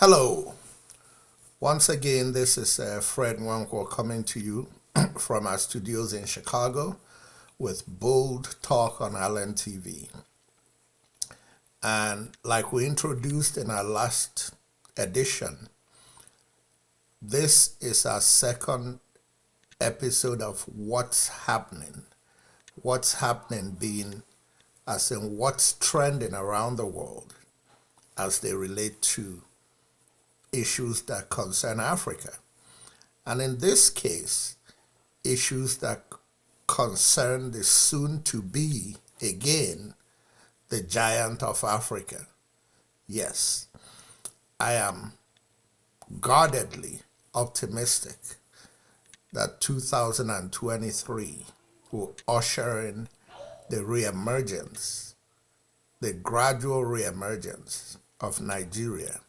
Hello. Once again, this is Fred Nwankwo coming to you from our studios in Chicago with Bold Talk on LNTV. And like we introduced in our last edition, this is our second episode of What's Happening. What's happening being as in what's trending around the world as they relate to issues that concern Africa. And in this case, issues that concern the soon-to-be, again, the giant of Africa. Yes, I am guardedly optimistic that 2023 will usher in the reemergence, the gradual reemergence of Nigeria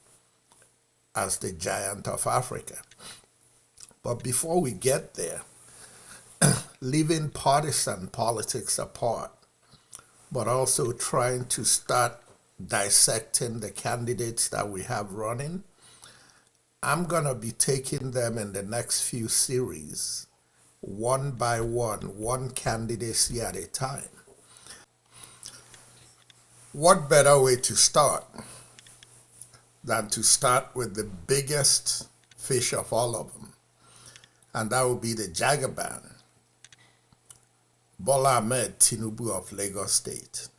as the giant of Africa. But before we get there, leaving partisan politics apart, but also trying to start dissecting the candidates that we have running, I'm going to be taking them in the next few series, one by one candidacy at a time. What better way to start than to start with the biggest fish of all of them, and that would be the Jagaban, Bola Ahmed Tinubu of Lagos State.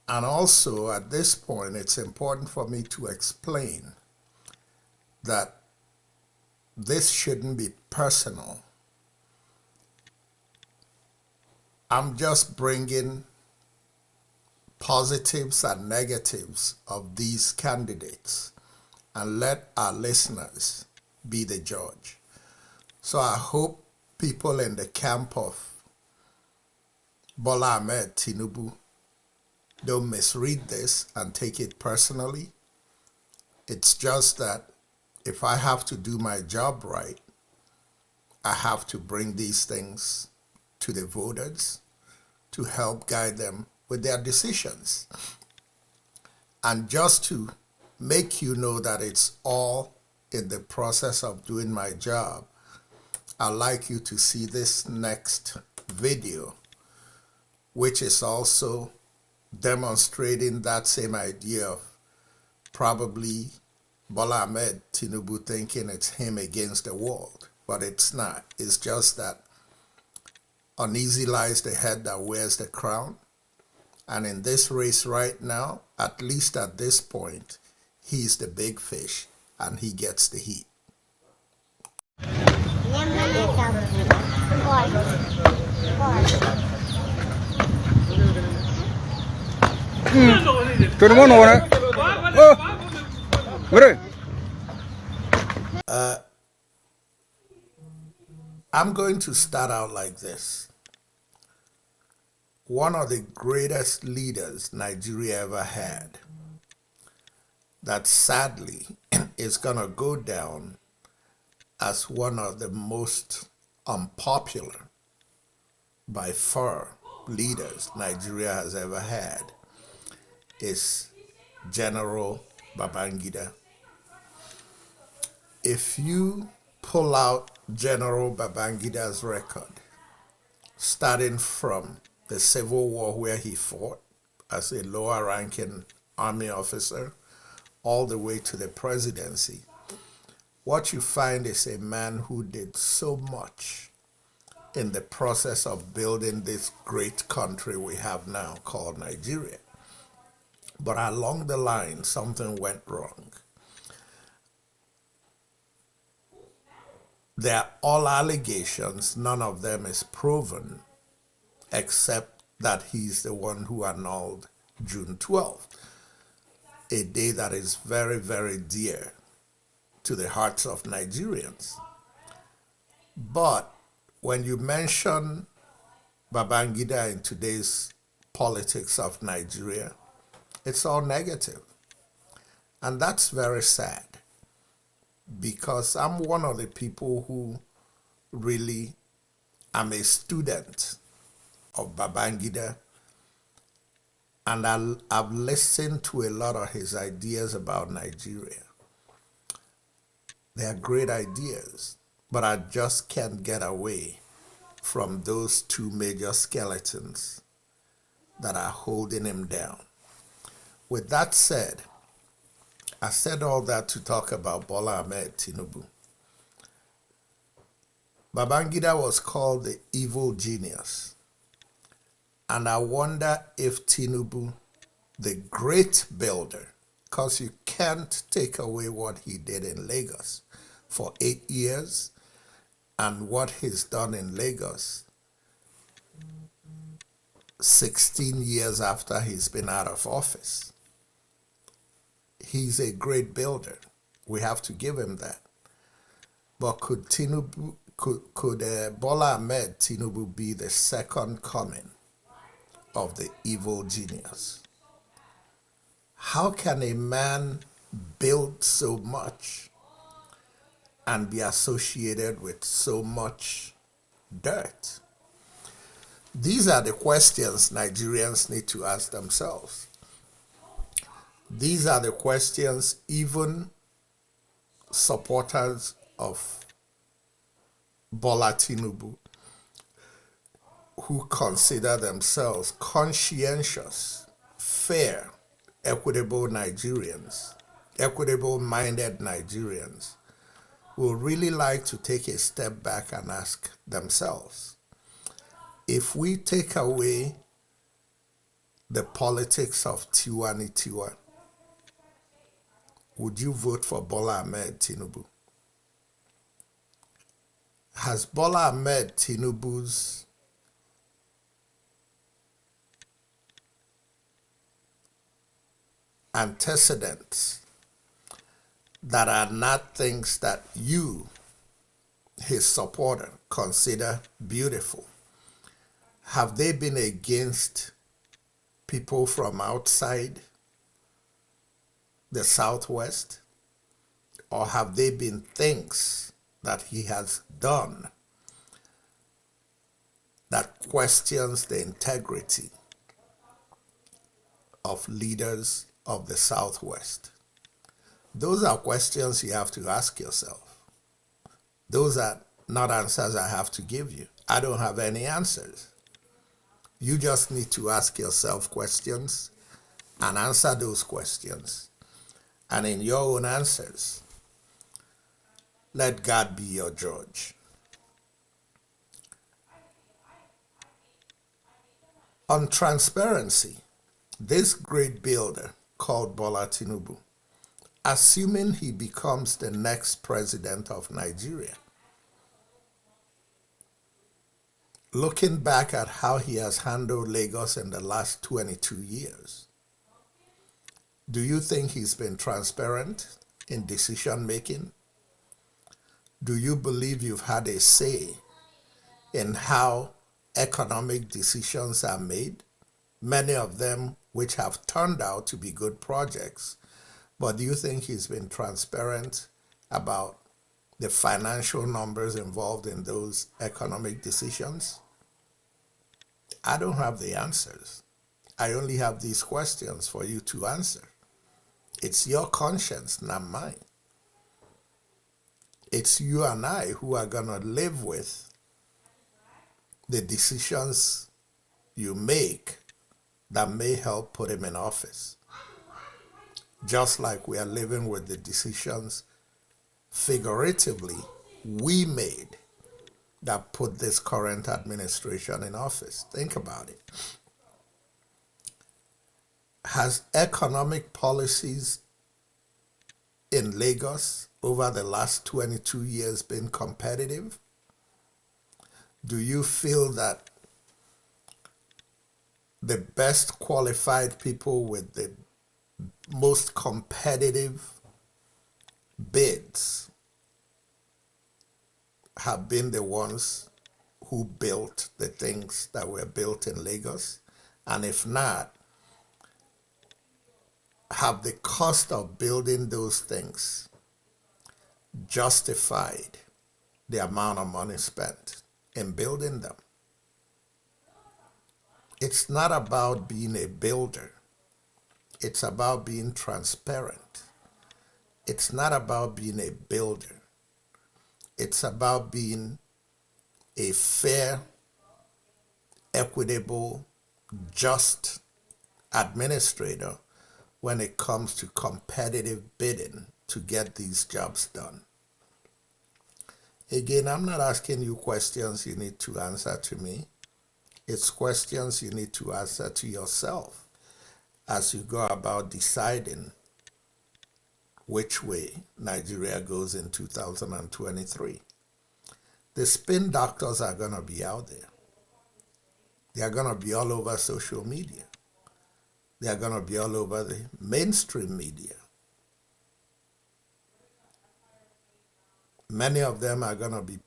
And also at this point, it's important for me to explain that this shouldn't be personal. I'm just bringing positives and negatives of these candidates and let our listeners be the judge. So I hope people in the camp of Bola Ahmed Tinubu don't misread this and take it personally. It's just that if I have to do my job right, I have to bring these things to the voters to help guide them with their decisions. And just to make you know that it's all in the process of doing my job, I'd like you to see this next video, which is also demonstrating that same idea of probably Bola Ahmed Tinubu thinking it's him against the world, but it's not. It's just that uneasy lies the head that wears the crown. And in this race right now, at least at this point, he's the big fish and he gets the heat. I'm going to start out like this. One of the greatest leaders Nigeria ever had, that sadly is going to go down as one of the most unpopular, by far, leaders Nigeria has ever had, is General Babangida. If you pull out General Babangida's record, starting from the Civil War where he fought as a lower ranking army officer, all the way to the presidency, what you find is a man who did so much in the process of building this great country we have now called Nigeria. But along the line, something went wrong. They're all allegations, none of them is proven, except that he's the one who annulled June 12th, a day that is very, very dear to the hearts of Nigerians. But when you mention Babangida in today's politics of Nigeria, it's all negative. And that's very sad, because I'm one of the people who really am a student of Babangida And I've listened to a lot of his ideas about Nigeria. They are great ideas, but I just can't get away from those two major skeletons that are holding him down. With that said, I said all that to talk about Bola Ahmed Tinubu. Babangida was called the evil genius. And I wonder if Tinubu, the great builder, because you can't take away what he did in Lagos for 8 years and what he's done in Lagos 16 years after he's been out of office. He's a great builder. We have to give him that. But could Bola Ahmed Tinubu be the second coming of the evil genius? How can a man build so much and be associated with so much dirt? These are the questions Nigerians need to ask themselves. These are the questions even supporters of Bola Tinubu, who consider themselves conscientious, fair, equitable Nigerians, equitable-minded Nigerians, will really like to take a step back and ask themselves, if we take away the politics of Tiwa, would you vote for Bola Ahmed Tinubu? Has Bola Ahmed Tinubu's antecedents that are not things that you, his supporter, consider beautiful, have they been against people from outside the Southwest? Or have they been things that he has done that questions the integrity of leaders of the Southwest? Those are questions you have to ask yourself. Those are not answers I have to give you. I don't have any answers. You just need to ask yourself questions and answer those questions. And in your own answers, let God be your judge. On transparency, this great builder called Bola Tinubu, assuming he becomes the next president of Nigeria, looking back at how he has handled Lagos in the last 22 years, do you think he's been transparent in decision making? Do you believe you've had a say in how economic decisions are made, many of them which have turned out to be good projects? But do you think he's been transparent about the financial numbers involved in those economic decisions? I don't have the answers. I only have these questions for you to answer. It's your conscience, not mine. It's you and I who are going to live with the decisions you make that may help put him in office. Just like we are living with the decisions, figuratively, we made that put this current administration in office. Think about it. Has economic policies in Lagos over the last 22 years been competitive? Do you feel that the best qualified people with the most competitive bids have been the ones who built the things that were built in Lagos? And if not, have the cost of building those things justified the amount of money spent in building them? It's not about being a builder. It's about being transparent. It's not about being a builder. It's about being a fair, equitable, just administrator when it comes to competitive bidding to get these jobs done. Again, I'm not asking you questions you need to answer to me. It's questions you need to answer to yourself as you go about deciding which way Nigeria goes in 2023. The spin doctors are going to be out there. They are going to be all over social media. They are going to be all over the mainstream media. Many of them are going to be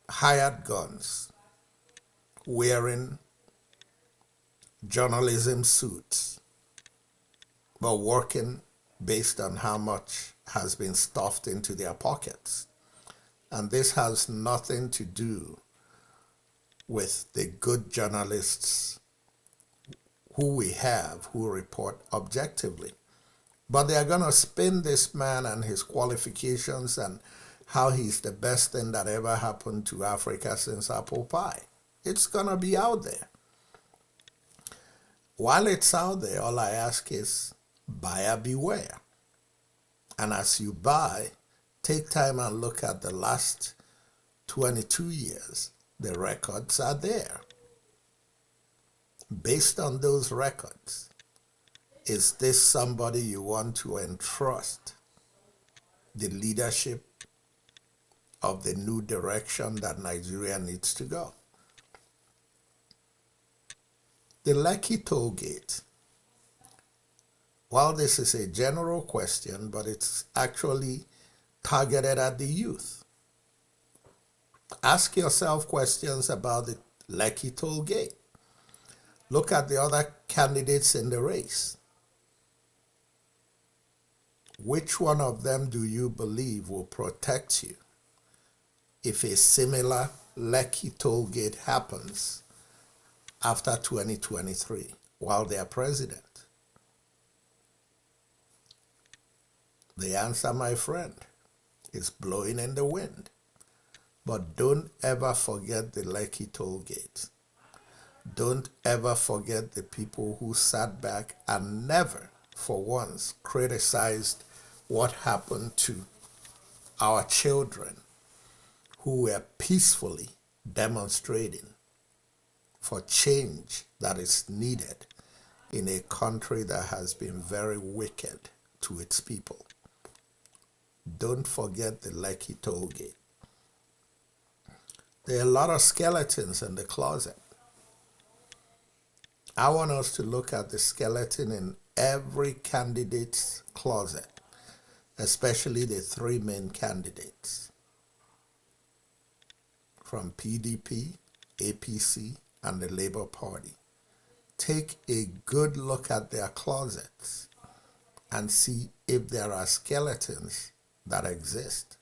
hired guns, wearing journalism suits, but working based on how much has been stuffed into their pockets. And this has nothing to do with the good journalists who we have who report objectively. But they are going to spin this man and his qualifications and how he's the best thing that ever happened to Africa since apple pie. It's going to be out there. While it's out there, all I ask is buyer beware. And as you buy, take time and look at the last 22 years. The records are there. Based on those records, is this somebody you want to entrust the leadership of the new direction that Nigeria needs to go? The Lekki toll gate. Well, this is a general question, but it's actually targeted at the youth. Ask yourself questions about the Lekki toll gate. Look at the other candidates in the race. Which one of them do you believe will protect you if a similar Lekki toll gate happens after 2023 while they are president? The answer, my friend, is blowing in the wind. But don't ever forget the Lekki toll gate. Don't ever forget the people who sat back and never, for once, criticized what happened to our children who were peacefully demonstrating for change that is needed in a country that has been very wicked to its people. Don't forget the Lekki toll gate. There are a lot of skeletons in the closet. I want us to look at the skeleton in every candidate's closet, especially the three main candidates from PDP, APC, and the Labour Party. Take a good look at their closets and see if there are skeletons that exist.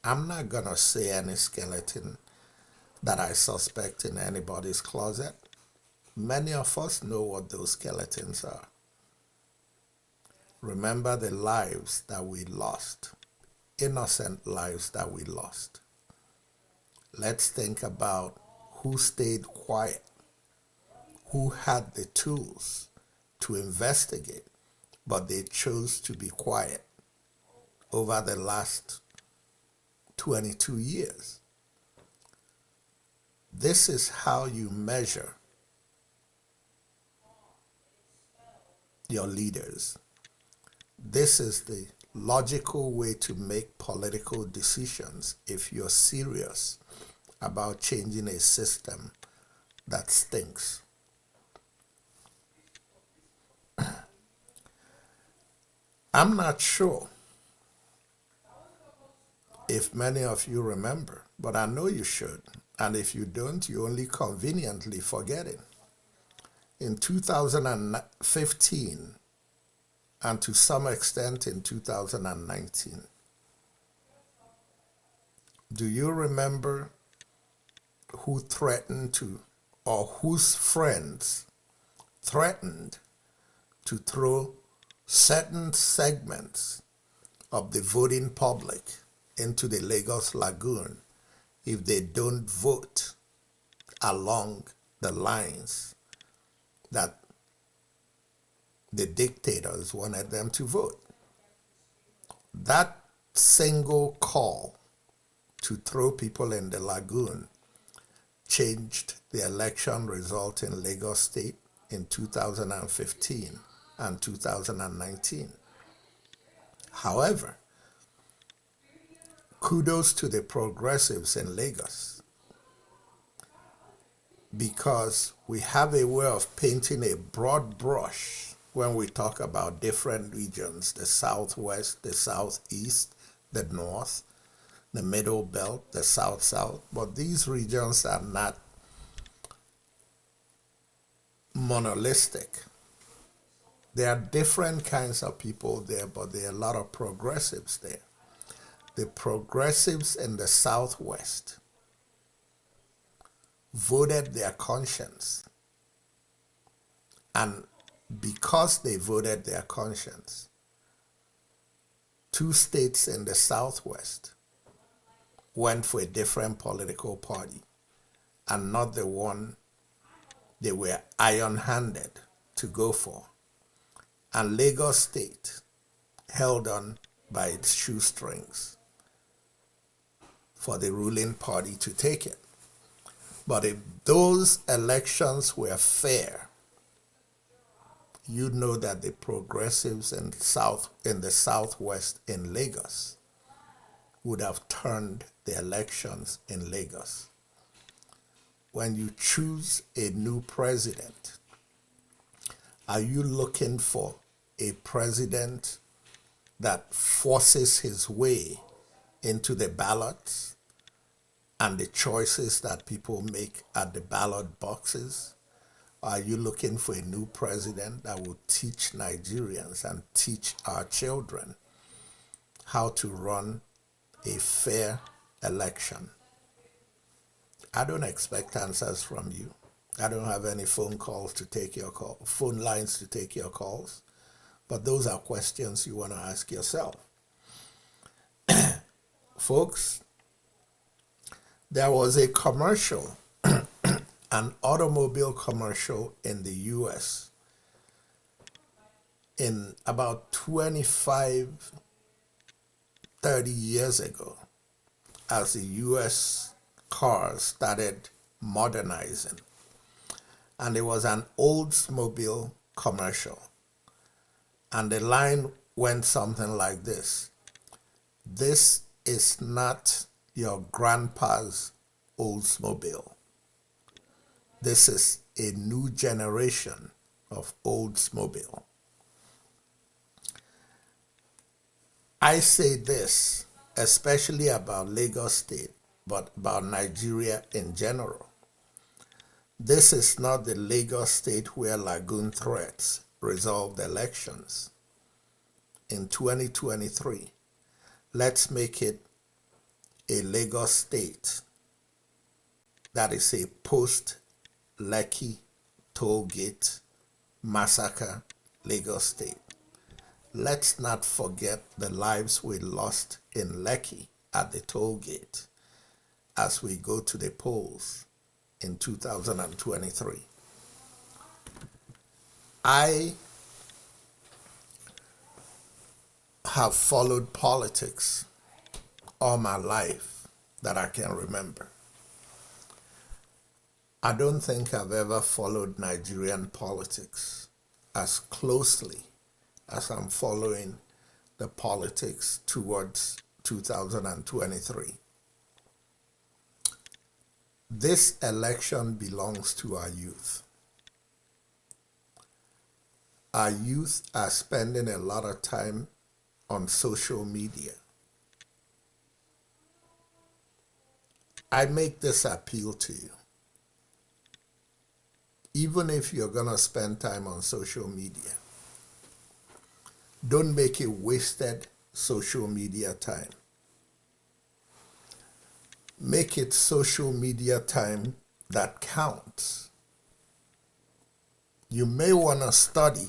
I'm not going to say any skeleton that I suspect in anybody's closet. Many of us know what those skeletons are. Remember the lives that we lost, innocent lives that we lost. Let's think about who stayed quiet, who had the tools to investigate, but they chose to be quiet over the last 22 years. This is how you measure your leaders. This is the logical way to make political decisions if you're serious about changing a system that stinks. I'm not sure if many of you remember, but I know you should. And if you don't, you only conveniently forget it. In 2015, and to some extent in 2019, do you remember who threatened to, or whose friends threatened to throw certain segments of the voting public into the Lagos Lagoon if they don't vote along the lines that the dictators wanted them to vote. That single call to throw people in the lagoon changed the election result in Lagos State in 2015 and 2019. However, kudos to the progressives in Lagos, because we have a way of painting a broad brush when we talk about different regions: the southwest, the southeast, the north, the middle belt, the south-south. But these regions are not monolithic. There are different kinds of people there, but there are a lot of progressives there. The progressives in the southwest voted their conscience, and because they voted their conscience, 2 states in the southwest went for a different political party and not the one they were iron-handed to go for. And Lagos State held on by its shoestrings for the ruling party to take it. But if those elections were fair, you know that the progressives in the southwest in Lagos would have turned the elections in Lagos. When you choose a new president, are you looking for a president that forces his way into the ballots and the choices that people make at the ballot boxes? Are you looking for a new president that will teach Nigerians and teach our children how to run a fair election? I don't expect answers from you. I don't have any phone lines to take your calls, but those are questions you want to ask yourself. Folks, there was a commercial, an automobile commercial in the U.S. in about 25, 30 years ago, as the U.S. cars started modernizing. And it was an Oldsmobile commercial. And the line went something like this: "This is not your grandpa's Oldsmobile. This is a new generation of Oldsmobile." I say this especially about Lagos State, but about Nigeria in general. This is not the Lagos State where lagoon threats resolved elections. In 2023, let's make it a Lagos State that is a post-Lekki toll gate massacre Lagos State. Let's not forget the lives we lost in Lekki at the toll gate as we go to the polls in 2023. I have followed politics all my life that I can remember. I don't think I've ever followed Nigerian politics as closely as I'm following the politics towards 2023. This election belongs to our youth. Our youth are spending a lot of time on social media. I make this appeal to you. Even if you're going to spend time on social media, don't make it wasted social media time. Make it social media time that counts. You may want to study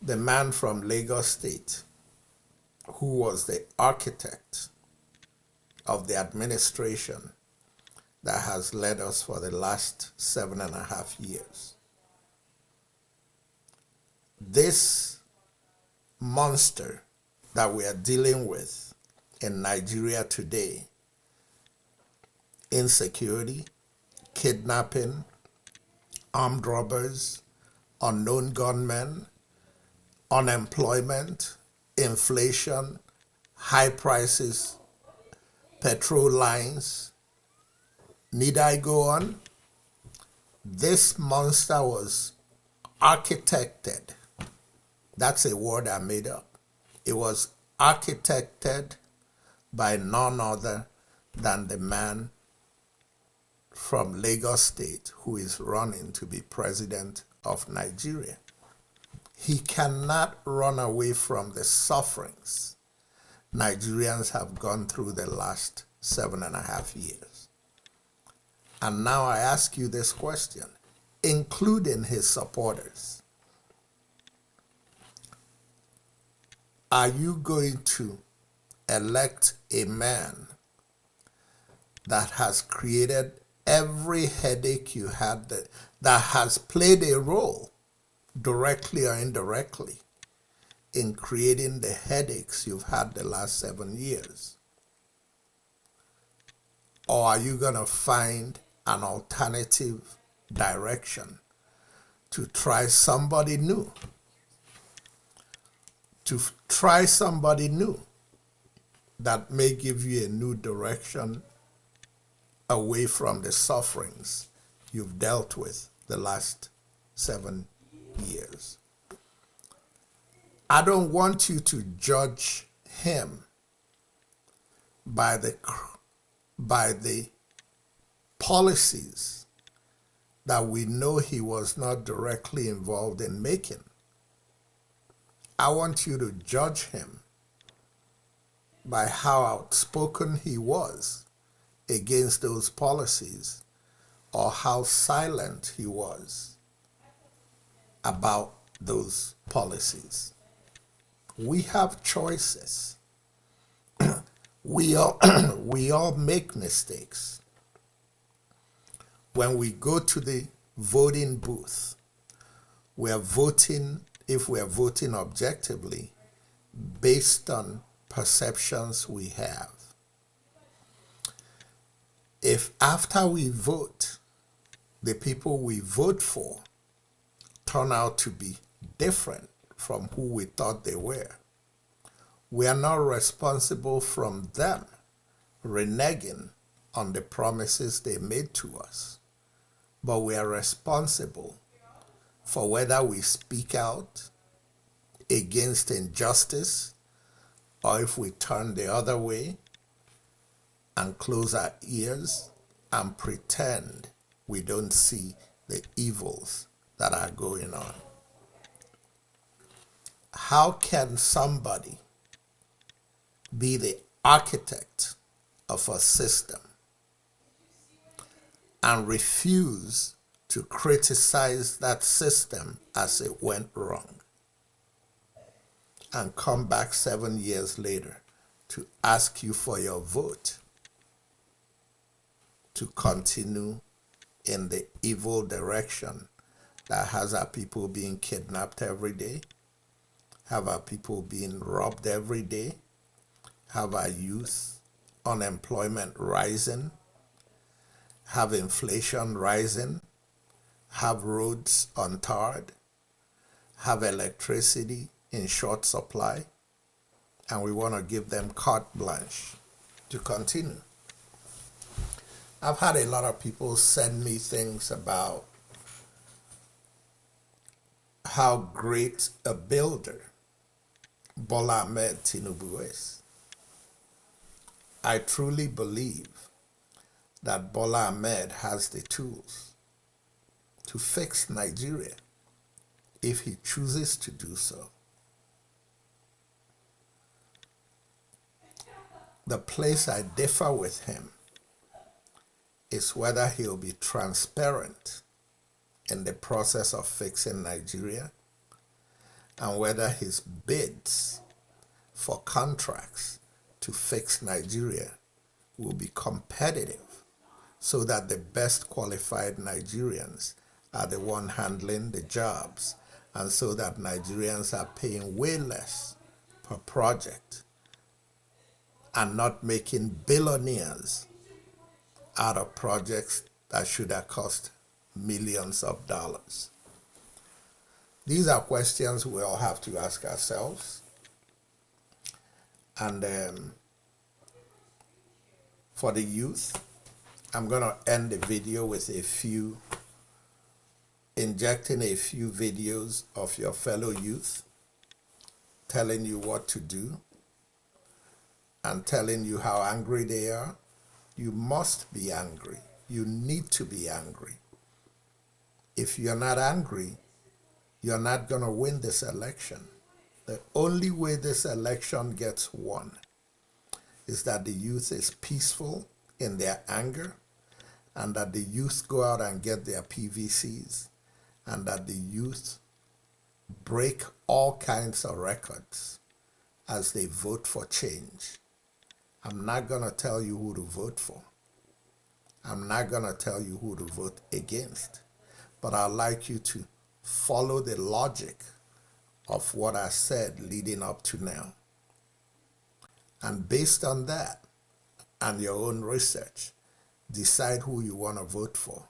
the man from Lagos State who was the architect of the administration that has led us for the last 7.5 years. This monster that we are dealing with in Nigeria today, insecurity, kidnapping, armed robbers, unknown gunmen, unemployment, inflation, high prices, petrol lines. Need I go on? This monster was architected. That's a word I made up. It was architected by none other than the man from Lagos State who is running to be president of Nigeria. He cannot run away from the sufferings Nigerians have gone through the last 7.5 years. And now I ask you this question, including his supporters. Are you going to elect a man that has created every headache you had, that has played a role, directly or indirectly, in creating the headaches you've had the last 7 years? Or are you going to find an alternative direction to try somebody new? To try somebody new that may give you a new direction away from the sufferings you've dealt with the last 7 years. I don't want you to judge him by the policies that we know he was not directly involved in making. I want you to judge him by how outspoken he was against those policies, or how silent he was about those policies. We have choices. We all make mistakes. When we go to the voting booth, we are voting, if we are voting objectively, based on perceptions we have. If after we vote, the people we vote for turn out to be different from who we thought they were, we are not responsible from them reneging on the promises they made to us, but we are responsible for whether we speak out against injustice, or if we turn the other way and close our ears and pretend we don't see the evils that are going on. How can somebody be the architect of a system and refuse to criticize that system as it went wrong, and come back 7 years later to ask you for your vote to continue in the evil direction that has our people being kidnapped every day, have our people being robbed every day, have our youth unemployment rising, have inflation rising, have roads untarred, have electricity in short supply, and we want to give them carte blanche to continue? I've had a lot of people send me things about how great a builder Bola Ahmed Tinubu is. I truly believe that Bola Ahmed has the tools to fix Nigeria if he chooses to do so. The place I differ with him is whether he'll be transparent in the process of fixing Nigeria, and whether his bids for contracts to fix Nigeria will be competitive so that the best qualified Nigerians are the one handling the jobs, and so that Nigerians are paying way less per project and not making billionaires out of projects that should have cost millions of dollars. These are questions we all have to ask ourselves. And for the youth, I'm going to end the video with injecting a few videos of your fellow youth telling you what to do and telling you how angry they are. You must be angry. You need to be angry. If you're not angry, you're not going to win this election. The only way this election gets won is that the youth is peaceful in their anger, and that the youth go out and get their PVCs, and that the youth break all kinds of records as they vote for change. I'm not going to tell you who to vote for. I'm not going to tell you who to vote against. But I'd like you to follow the logic of what I said leading up to now. And based on that and your own research, decide who you want to vote for.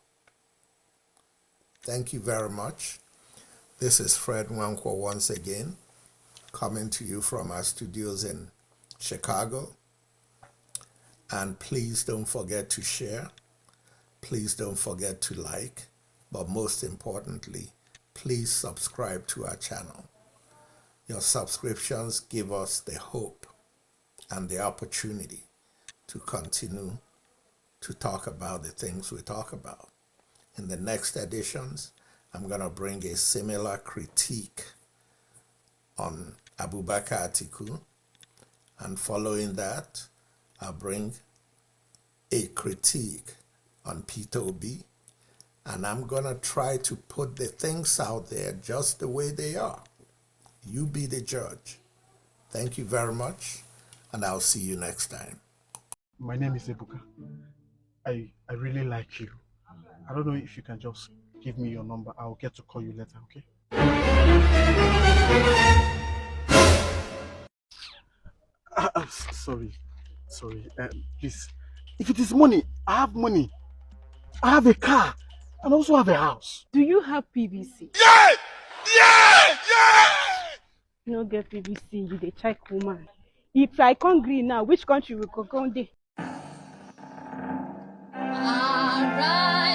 Thank you very much. This is Fred Nwankwo once again, coming to you from our studios in Chicago. And please don't forget to share. Please don't forget to like. But most importantly, please subscribe to our channel. Your subscriptions give us the hope and the opportunity to continue to talk about the things we talk about. In the next editions, I'm going to bring a similar critique on Abubakar Atiku, and following that, I'll bring a critique on Peter Obi, and I'm going to try to put the things out there just the way they are. You be the judge. Thank you very much, and I'll see you next time. My name is Ebuka. I really like you. I don't know if you can just give me your number. I'll get to call you later, okay? Sorry. Please. If it is money, I have money. I have a car and also have a house. Do you have PVC? Yeah! Yeah! Yeah! No get PVC, you the check woman. If I can't gree now, which country will go there? Alright.